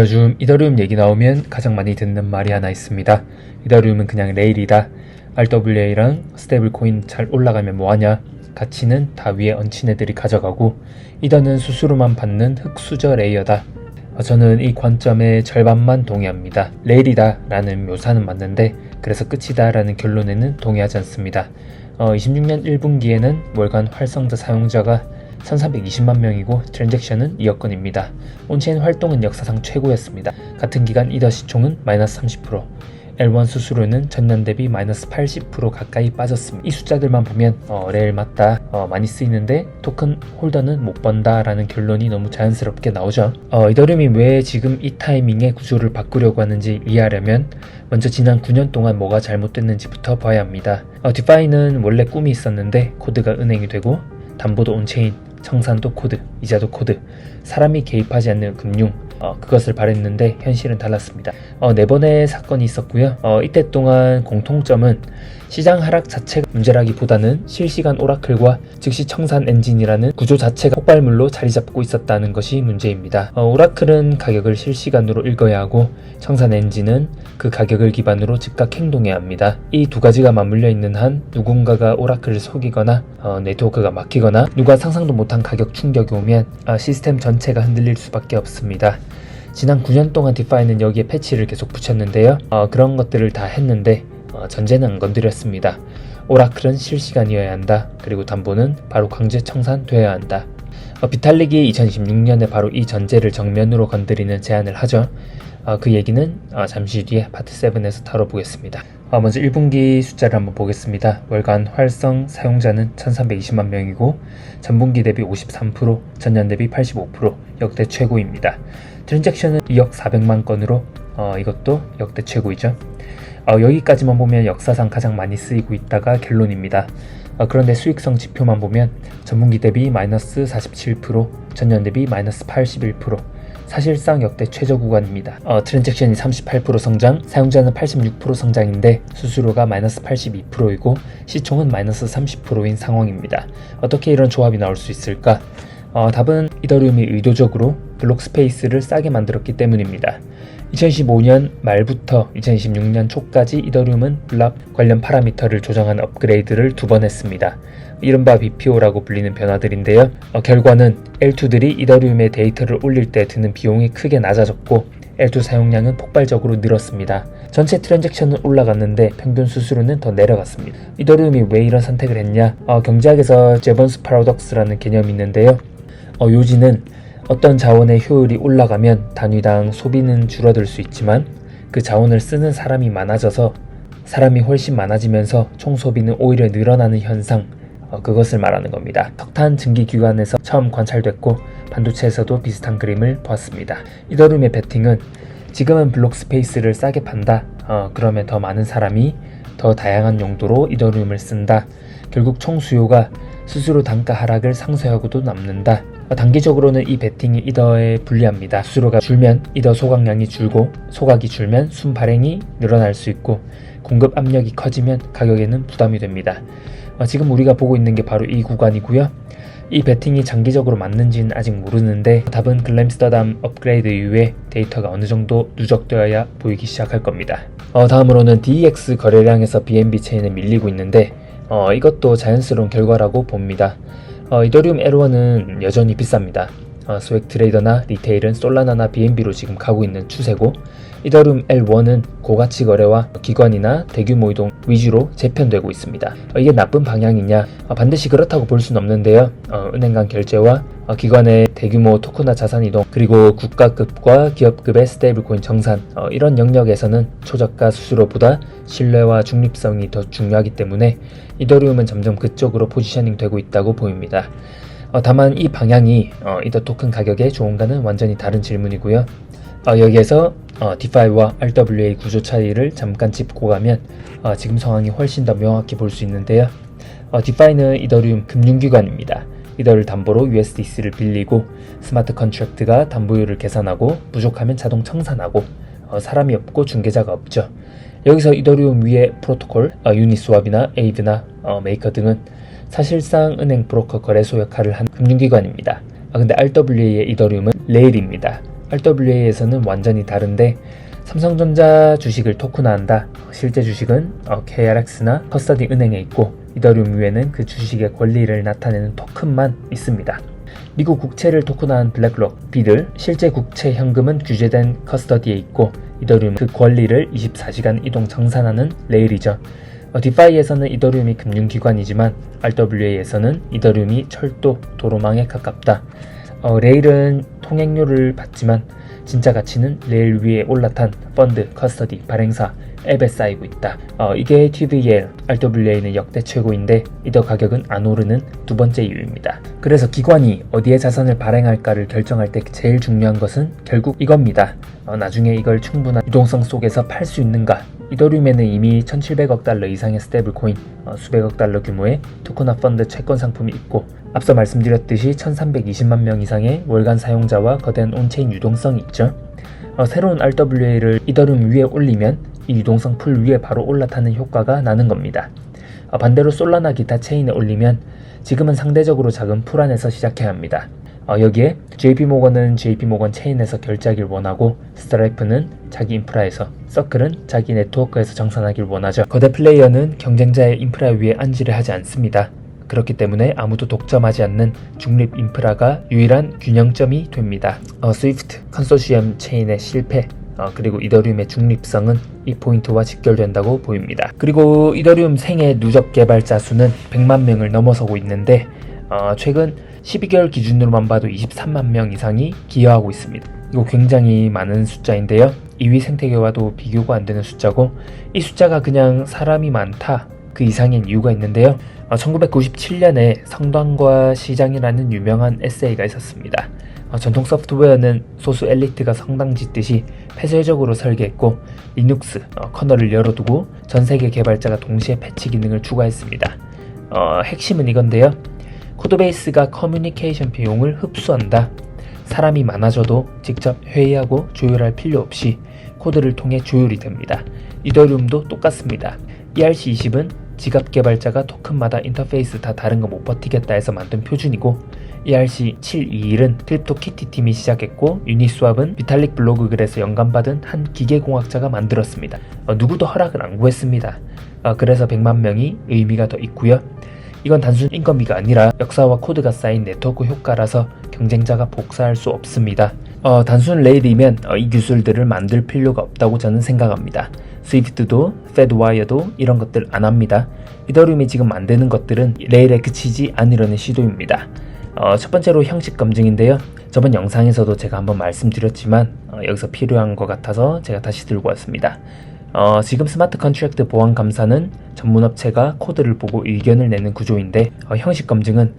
요즘 이더리움 얘기 나오면 가장 많이 듣는 말이 하나 있습니다. 이더리움은 그냥 레일이다. RWA랑 스테이블 코인 잘 올라가면 뭐하냐. 가치는 다 위에 얹힌 애들이 가져가고 이더는 수수료만 받는 흙수저 레이어다. 저는 이 관점의 절반만 동의합니다. 레일이다 라는 묘사는 맞는데 그래서 끝이다 라는 결론에는 동의하지 않습니다. 26년 1분기에는 월간 활성도 사용자가 1320만 명이고 트랜잭션은 2억 건입니다. 온체인 활동은 역사상 최고였습니다. 같은 기간 이더 시총은 마이너스 30%, L1 수수료는 전년 대비 마이너스 80% 가까이 빠졌습니다. 이 숫자들만 보면 레일 맞다, 많이 쓰이는데 토큰 홀더는 못 번다 라는 결론이 너무 자연스럽게 나오죠. 이더리움이 왜 지금 이 타이밍에 구조를 바꾸려고 하는지 이해하려면 먼저 지난 9년 동안 뭐가 잘못됐는지부터 봐야 합니다. 디파이는 원래 꿈이 있었는데 코드가 은행이 되고 담보도 온체인, 청산도 코드, 이자도 코드, 사람이 개입하지 않는 금융, 그것을 바랬는데 현실은 달랐습니다. 4번의 사건이 있었고요. 이때 동안 공통점은 시장 하락 자체가 문제라기보다는 실시간 오라클과 즉시 청산 엔진이라는 구조 자체가 폭발물로 자리 잡고 있었다는 것이 문제입니다. 오라클은 가격을 실시간으로 읽어야 하고 청산 엔진은 그 가격을 기반으로 즉각 행동해야 합니다. 이 두 가지가 맞물려 있는 한 누군가가 오라클을 속이거나 네트워크가 막히거나 누가 상상도 못한 가격 충격이 오면 시스템 전체가 흔들릴 수밖에 없습니다. 지난 9년 동안 디파이는 여기에 패치를 계속 붙였는데요. 그런 것들을 다 했는데 전제는 안 건드렸습니다. 오라클은 실시간이어야 한다. 그리고 담보는 바로 강제 청산돼야 한다. 비탈릭이 2016년에 바로 이 전제를 정면으로 건드리는 제안을 하죠. 그 얘기는 잠시 뒤에 파트 7에서 다뤄보겠습니다. 먼저 1분기 숫자를 한번 보겠습니다. 월간 활성 사용자는 1320만 명이고 전분기 대비 53%, 전년 대비 85%, 역대 최고입니다. 트랜잭션은 2억 400만 건으로 이것도 역대 최고이죠. 여기까지만 보면 역사상 가장 많이 쓰이고 있다가 결론입니다. 그런데 수익성 지표만 보면 전분기 대비 마이너스 47%, 전년 대비 마이너스 81%, 사실상 역대 최저 구간입니다. 트랜잭션이 38% 성장, 사용자는 86% 성장인데 수수료가 마이너스 82%이고 시총은 마이너스 30%인 상황입니다. 어떻게 이런 조합이 나올 수 있을까? 답은 이더리움이 의도적으로 블록 스페이스를 싸게 만들었기 때문입니다. 2015년 말부터 2016년 초까지 이더리움은 블락 관련 파라미터를 조정한 업그레이드를 2번 했습니다. 이른바 BPO라고 불리는 변화들인데요. 결과는 L2들이 이더리움의 데이터를 올릴 때 드는 비용이 크게 낮아졌고 L2 사용량은 폭발적으로 늘었습니다. 전체 트랜잭션은 올라갔는데 평균 수수료는 더 내려갔습니다. 이더리움이 왜 이런 선택을 했냐? 경제학에서 제번스 파라독스라는 개념이 있는데요. 요지는 어떤 자원의 효율이 올라가면 단위당 소비는 줄어들 수 있지만 그 자원을 쓰는 사람이 많아져서 사람이 훨씬 많아지면서 총 소비는 오히려 늘어나는 현상, 그것을 말하는 겁니다. 석탄 증기 기관에서 처음 관찰됐고 반도체에서도 비슷한 그림을 보았습니다. 이더리움의 베팅은 지금은 블록 스페이스를 싸게 판다. 그러면 더 많은 사람이 더 다양한 용도로 이더리움을 쓴다. 결국 총 수요가 수수료 단가 하락을 상쇄하고도 남는다. 단기적으로는 이 베팅이 이더에 불리합니다. 수수료가 줄면 이더 소각량이 줄고 소각이 줄면 순 발행이 늘어날 수 있고 공급 압력이 커지면 가격에는 부담이 됩니다. 지금 우리가 보고 있는 게 바로 이 구간이고요. 이 베팅이 장기적으로 맞는지는 아직 모르는데 답은 글램스터담 업그레이드 이후에 데이터가 어느 정도 누적되어야 보이기 시작할 겁니다. 다음으로는 DEX 거래량에서 BNB 체인에 밀리고 있는데 이것도 자연스러운 결과라고 봅니다. 이더리움 L1은 여전히 비쌉니다. 스웩 트레이더나 리테일은 솔라나나 BNB로 지금 가고 있는 추세고 이더리움 L1은 고가치 거래와 기관이나 대규모 이동 위주로 재편되고 있습니다. 이게 나쁜 방향이냐? 반드시 그렇다고 볼 수는 없는데요. 은행 간 결제와 기관의 대규모 토크나 자산 이동 그리고 국가급과 기업급의 스테이블 코인 정산 이런 영역에서는 초저가 수수료보다 신뢰와 중립성이 더 중요하기 때문에 이더리움은 점점 그쪽으로 포지셔닝 되고 있다고 보입니다. 다만 이 방향이 이더 토큰 가격에 좋은가는 완전히 다른 질문이고요. 여기에서 디파이와 RWA 구조 차이를 잠깐 짚고 가면 지금 상황이 훨씬 더 명확히 볼 수 있는데요. 디파이는 이더리움 금융기관입니다. 이더를 담보로 USDC를 빌리고 스마트 컨트랙트가 담보율을 계산하고 부족하면 자동 청산하고 사람이 없고 중개자가 없죠. 여기서 이더리움 위의 프로토콜 유니스왑이나 에이드나 메이커 등은 사실상 은행 브로커 거래소 역할을 한 금융기관입니다. 근데 RWA의 이더리움은 레일입니다. RWA에서는 완전히 다른데 삼성전자 주식을 토큰화한다. 실제 주식은 KRX나 커스터디 은행에 있고 이더리움 위에는 그 주식의 권리를 나타내는 토큰만 있습니다. 미국 국채를 토큰화한 블랙록, 비들, 실제 국채 현금은 규제된 커스터디에 있고 이더리움은 그 권리를 24시간 이동 정산하는 레일이죠. 디파이에서는 이더리움이 금융기관이지만 RWA에서는 이더리움이 철도, 도로망에 가깝다. 레일은 통행료를 받지만 진짜 가치는 레일 위에 올라탄 펀드, 커스터디, 발행사, 앱에 쌓이고 있다. 이게 TVL, RWA는 역대 최고인데 이더 가격은 안 오르는 두 번째 이유입니다. 그래서 기관이 어디에 자산을 발행할까를 결정할 때 제일 중요한 것은 결국 이겁니다. 나중에 이걸 충분한 유동성 속에서 팔 수 있는가. 이더리움에는 이미 1700억 달러 이상의 스테이블 코인, 수백억 달러 규모의 토큰화 펀드 채권 상품이 있고 앞서 말씀드렸듯이 1320만 명 이상의 월간 사용자와 거대한 온체인 유동성이 있죠. 새로운 RWA를 이더리움 위에 올리면 이 유동성 풀 위에 바로 올라타는 효과가 나는 겁니다. 반대로 솔라나 기타 체인에 올리면 지금은 상대적으로 작은 풀 안에서 시작해야 합니다. 여기에 JP모건은 JP모건 체인에서 결제하길 원하고 스트라이프는 자기 인프라에서, 서클은 자기 네트워크에서 정산하길 원하죠. 거대 플레이어는 경쟁자의 인프라 위에 안지를 하지 않습니다. 그렇기 때문에 아무도 독점하지 않는 중립 인프라가 유일한 균형점이 됩니다. 스위프트 컨소시엄 체인의 실패, 그리고 이더리움의 중립성은 이 포인트와 직결된다고 보입니다. 그리고 이더리움 생애 누적 개발자 수는 100만 명을 넘어서고 있는데 최근 12개월 기준으로만 봐도 23만 명 이상이 기여하고 있습니다. 이거 굉장히 많은 숫자인데요. 2위 생태계와도 비교가 안 되는 숫자고 이 숫자가 그냥 사람이 많다 그 이상인 이유가 있는데요. 1997년에 성당과 시장이라는 유명한 에세이가 있었습니다. 전통 소프트웨어는 소수 엘리트가 성당 짓듯이 폐쇄적으로 설계했고 리눅스 커널을 열어두고 전세계 개발자가 동시에 패치 기능을 추가했습니다. 핵심은 이건데요. 코드베이스가 커뮤니케이션 비용을 흡수한다. 사람이 많아져도 직접 회의하고 조율할 필요 없이 코드를 통해 조율이 됩니다. 이더리움도 똑같습니다. ERC20은 지갑 개발자가 토큰마다 인터페이스 다 다른 거 못 버티겠다 해서 만든 표준이고 ERC721은 크립토키티 팀이 시작했고 유니스왑은 비탈릭 블로그글에서 영감받은 한 기계공학자가 만들었습니다. 누구도 허락을 안 구했습니다. 그래서 100만 명이 의미가 더 있고요. 이건 단순 인건비가 아니라 역사와 코드가 쌓인 네트워크 효과라서 경쟁자가 복사할 수 없습니다. 단순 레일이면 이 기술들을 만들 필요가 없다고 저는 생각합니다. 스위프트도 페드와이어도 이런 것들 안 합니다. 이더리움이 지금 만드는 것들은 레일에 그치지 않으려는 시도입니다. 첫 번째로 형식 검증인데요. 저번 영상에서도 제가 한번 말씀드렸지만 여기서 필요한 것 같아서 제가 다시 들고 왔습니다. 지금 스마트 컨트랙트 보안 감사는 전문업체가 코드를 보고 의견을 내는 구조인데 형식 검증은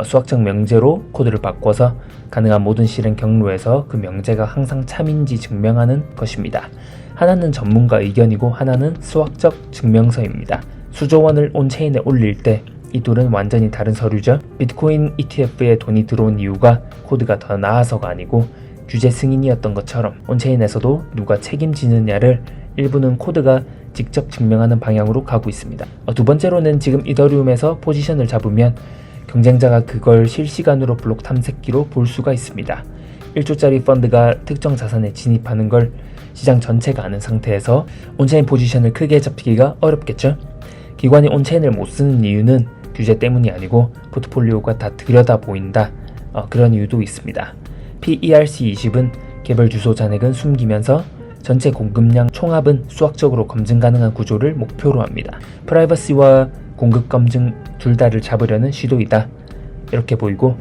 수학적 명제로 코드를 바꿔서 가능한 모든 실행 경로에서 그 명제가 항상 참인지 증명하는 것입니다. 하나는 전문가 의견이고 하나는 수학적 증명서입니다. 수조원을 온체인에 올릴 때 이 둘은 완전히 다른 서류죠. 비트코인 ETF에 돈이 들어온 이유가 코드가 더 나아서가 아니고 규제 승인이었던 것처럼 온체인에서도 누가 책임지느냐를 일부는 코드가 직접 증명하는 방향으로 가고 있습니다. 두 번째로는 지금 이더리움에서 포지션을 잡으면 경쟁자가 그걸 실시간으로 블록 탐색기로 볼 수가 있습니다. 1조짜리 펀드가 특정 자산에 진입하는 걸 시장 전체가 아는 상태에서 온체인 포지션을 크게 잡히기가 어렵겠죠. 기관이 온체인을 못 쓰는 이유는 규제 때문이 아니고 포트폴리오가 다 들여다 보인다. 그런 이유도 있습니다. PERC20은 개별 주소 잔액은 숨기면서 전체 공급량 총합은 수학적으로 검증 가능한 구조를 목표로 합니다. 프라이버시와 공급 검증 둘 다를 잡으려는 시도이다. 이렇게 보이고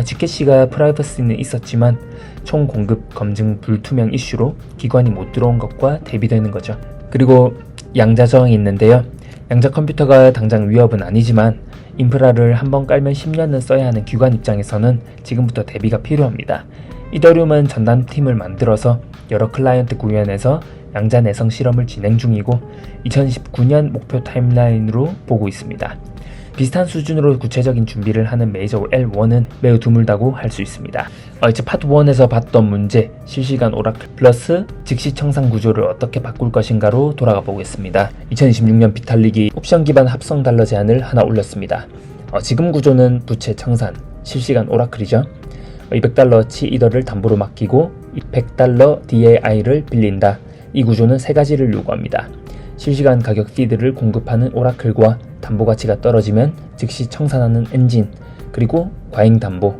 지켓시가 프라이버시는 있었지만 총 공급 검증 불투명 이슈로 기관이 못 들어온 것과 대비되는 거죠. 그리고 양자 저항이 있는데요. 양자 컴퓨터가 당장 위협은 아니지만 인프라를 한번 깔면 10년은 써야 하는 기관 입장에서는 지금부터 대비가 필요합니다. 이더리움은 전담팀을 만들어서 여러 클라이언트 구현에서 양자 내성 실험을 진행 중이고 2019년 목표 타임라인으로 보고 있습니다. 비슷한 수준으로 구체적인 준비를 하는 메이저 L1은 매우 드물다고 할 수 있습니다. 이제 파트 1에서 봤던 문제, 실시간 오라클 플러스 즉시 청산 구조를 어떻게 바꿀 것인가로 돌아가 보겠습니다. 2026년 비탈릭이 옵션 기반 합성 달러 제한을 하나 올렸습니다. 지금 구조는 부채 청산, 실시간 오라클이죠. 200달러치 이더를 담보로 맡기고 $100 DAI를 빌린다. 이 구조는 세 가지를 요구합니다. 실시간 가격 피드를 공급하는 오라클과 담보 가치가 떨어지면 즉시 청산하는 엔진, 그리고 과잉 담보.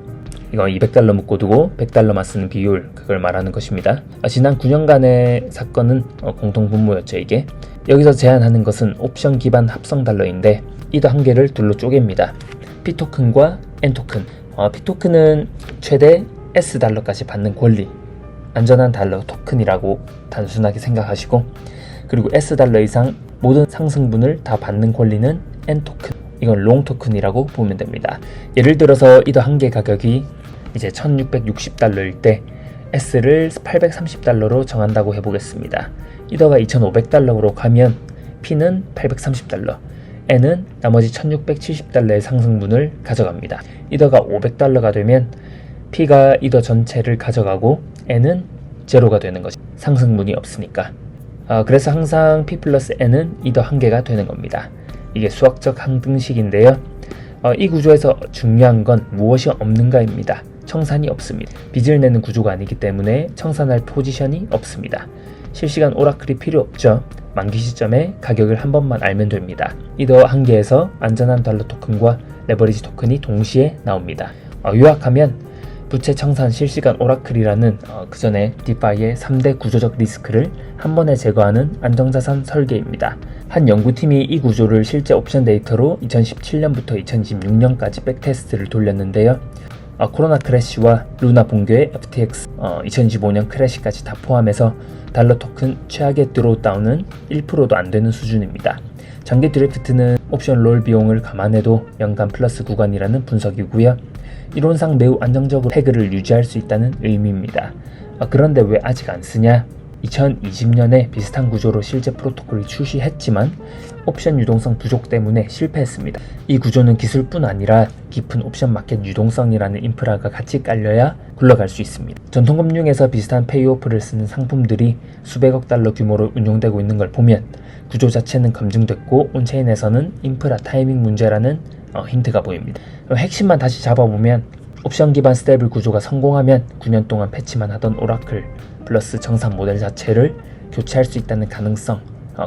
이거 $200 묶어두고 $100만 쓰는 비율, 그걸 말하는 것입니다. 지난 9년간의 사건은 공통분모였죠. 이게 여기서 제한하는 것은 옵션 기반 합성 달러인데 이더 한 개를 둘로 쪼갭니다. P토큰과 N토큰. P토큰은 최대 S달러까지 받는 권리, 안전한 달러 토큰이라고 단순하게 생각하시고, 그리고 S달러 이상 모든 상승분을 다 받는 권리는 N토큰, 이건 롱토큰이라고 보면 됩니다. 예를 들어서 이더 한 개 가격이 이제 $1660일 때 S를 $830로 정한다고 해보겠습니다. 이더가 $2500로 가면 P는 $830, N은 나머지 $1670의 상승분을 가져갑니다. 이더가 $500가 되면 P가 이더 전체를 가져가고 N은 제로가 되는 거죠. 상승분이 없으니까. 그래서 항상 P 플러스 N은 이더 한 개가 되는 겁니다. 이게 수학적 항등식인데요. 이 구조에서 중요한 건 무엇이 없는가입니다. 청산이 없습니다. 빚을 내는 구조가 아니기 때문에 청산할 포지션이 없습니다. 실시간 오라클이 필요 없죠. 만기 시점에 가격을 한 번만 알면 됩니다. 이더 한 개에서 안전한 달러 토큰과 레버리지 토큰이 동시에 나옵니다. 요약하면 부채 청산 실시간 오라클이라는 그 전에 디파이의 3대 구조적 리스크를 한 번에 제거하는 안정자산 설계입니다. 한 연구팀이 이 구조를 실제 옵션 데이터로 2017년부터 2026년까지 백테스트를 돌렸는데요. 코로나 크래시와 루나 붕괴의 FTX 2025년 크래시까지 다 포함해서 달러 토큰 최악의 드로우다운은 1%도 안 되는 수준입니다. 장기 드래프트는 옵션 롤 비용을 감안해도 연간 플러스 구간이라는 분석이고요. 이론상 매우 안정적으로 태그를 유지할 수 있다는 의미입니다. 그런데 왜 아직 안 쓰냐? 2020년에 비슷한 구조로 실제 프로토콜을 출시했지만 옵션 유동성 부족 때문에 실패했습니다. 이 구조는 기술뿐 아니라 깊은 옵션 마켓 유동성이라는 인프라가 같이 깔려야 굴러갈 수 있습니다. 전통금융에서 비슷한 페이오프를 쓰는 상품들이 수백억 달러 규모로 운용되고 있는 걸 보면 구조 자체는 검증됐고 온체인에서는 인프라 타이밍 문제라는 힌트가 보입니다. 핵심만 다시 잡아보면 옵션 기반 스테이블 구조가 성공하면 9년 동안 패치만 하던 오라클 플러스 정상 모델 자체를 교체할 수 있다는 가능성,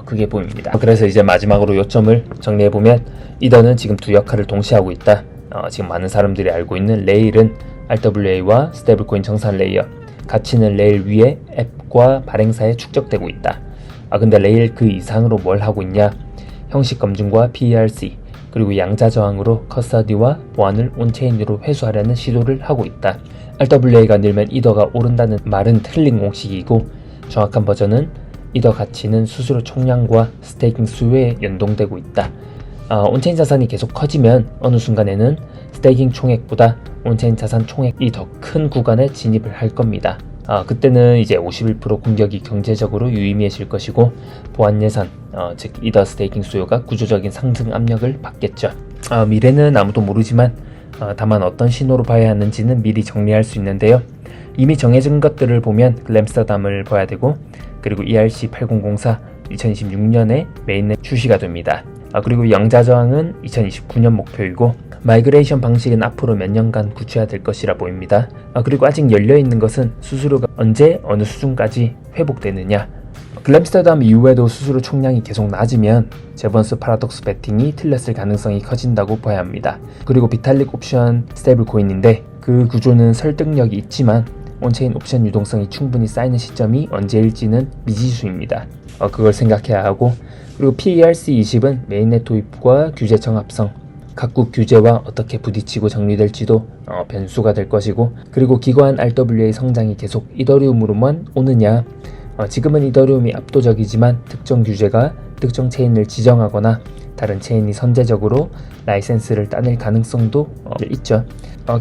그게 보입니다. 그래서 이제 마지막으로 요점을 정리해보면 이더는 지금 두 역할을 동시에 하고 있다. 지금 많은 사람들이 알고 있는 레일은 RWA와 스테이블코인 정산 레이어, 가치는 레일 위에 앱과 발행사에 축적되고 있다. 근데 레일 그 이상으로 뭘 하고 있냐? 형식 검증과 PERC, 그리고 양자 저항으로 커스터디와 보안을 온체인으로 회수하려는 시도를 하고 있다. RWA가 늘면 이더가 오른다는 말은 틀린 공식이고, 정확한 버전은 이더 가치는 수수료 총량과 스테이킹 수요에 연동되고 있다. 온체인 자산이 계속 커지면 어느 순간에는 스테이킹 총액보다 온체인 자산 총액이 더 큰 구간에 진입을 할 겁니다. 그때는 이제 51% 공격이 경제적으로 유의미해질 것이고, 보안 예산, 즉 이더 스테이킹 수요가 구조적인 상승 압력을 받겠죠. 미래는 아무도 모르지만 다만 어떤 신호로 봐야 하는지는 미리 정리할 수 있는데요. 이미 정해진 것들을 보면 글램스터담을 봐야 되고, 그리고 ERC8004 2026년에 메인넷 출시가 됩니다. 그리고 양자 저항은 2029년 목표이고, 마이그레이션 방식은 앞으로 몇 년간 구체화될 것이라 보입니다. 그리고 아직 열려있는 것은 수수료가 언제 어느 수준까지 회복되느냐. 글램스터담 이후에도 수수료 총량이 계속 낮으면 제번스 파라독스 베팅이 틀렸을 가능성이 커진다고 봐야 합니다. 그리고 비탈릭 옵션 스테이블 코인인데 그 구조는 설득력이 있지만 온체인 옵션 유동성이 충분히 쌓이는 시점이 언제일지는 미지수입니다. 그걸 생각해야 하고, 그리고 PERC20은 메인넷 도입과 규제 정합성, 각국 규제와 어떻게 부딪히고 정리될지도 변수가 될 것이고, 그리고 기관 RWA 성장이 계속 이더리움으로만 오느냐. 지금은 이더리움이 압도적이지만 특정 규제가 특정 체인을 지정하거나 다른 체인이 선제적으로 라이센스를 따낼 가능성도 있죠.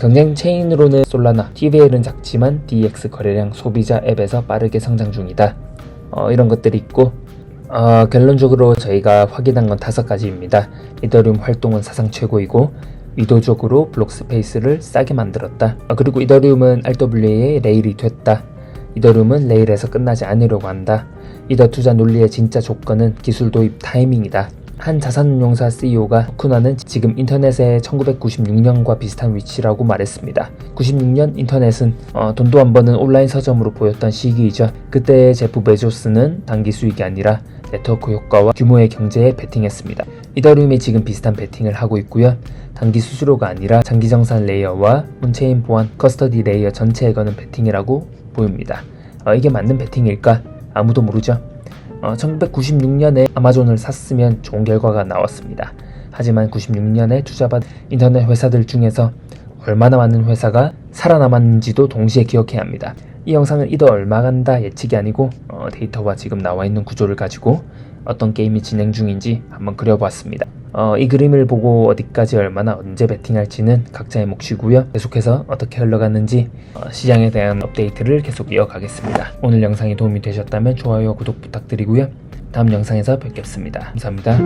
경쟁 체인으로는 솔라나, TVL은 작지만 DEX 거래량 소비자 앱에서 빠르게 성장 중이다. 이런 것들이 있고, 결론적으로 저희가 확인한 건 5가지입니다. 이더리움 활동은 사상 최고이고, 의도적으로 블록 스페이스를 싸게 만들었다. 그리고 이더리움은 RWA의 레일이 됐다. 이더리움은 레일에서 끝나지 않으려고 한다. 이더 투자 논리의 진짜 조건은 기술 도입 타이밍이다. 한 자산운용사 CEO가 쿠나는 지금 인터넷의 1996년과 비슷한 위치라고 말했습니다. 96년 인터넷은 돈도 안 버는 온라인 서점으로 보였던 시기이죠. 그때 제프 베조스는 단기 수익이 아니라 네트워크 효과와 규모의 경제에 베팅했습니다. 이더리움이 지금 비슷한 베팅을 하고 있고요. 단기 수수료가 아니라 장기 정산 레이어와 온체인 보안 커스터디 레이어 전체에 거는 베팅이라고 보입니다. 이게 맞는 베팅일까? 아무도 모르죠. 1996년에 아마존을 샀으면 좋은 결과가 나왔습니다. 하지만 96년에 투자받은 인터넷 회사들 중에서 얼마나 많은 회사가 살아남았는지도 동시에 기억해야 합니다. 이 영상은 이더 얼마 간다 예측이 아니고 데이터와 지금 나와 있는 구조를 가지고 어떤 게임이 진행 중인지 한번 그려보았습니다. 이 그림을 보고 어디까지 얼마나 언제 베팅할지는 각자의 몫이고요. 계속해서 어떻게 흘러가는지 시장에 대한 업데이트를 계속 이어가겠습니다. 오늘 영상이 도움이 되셨다면 좋아요와 구독 부탁드리고요. 다음 영상에서 뵙겠습니다. 감사합니다.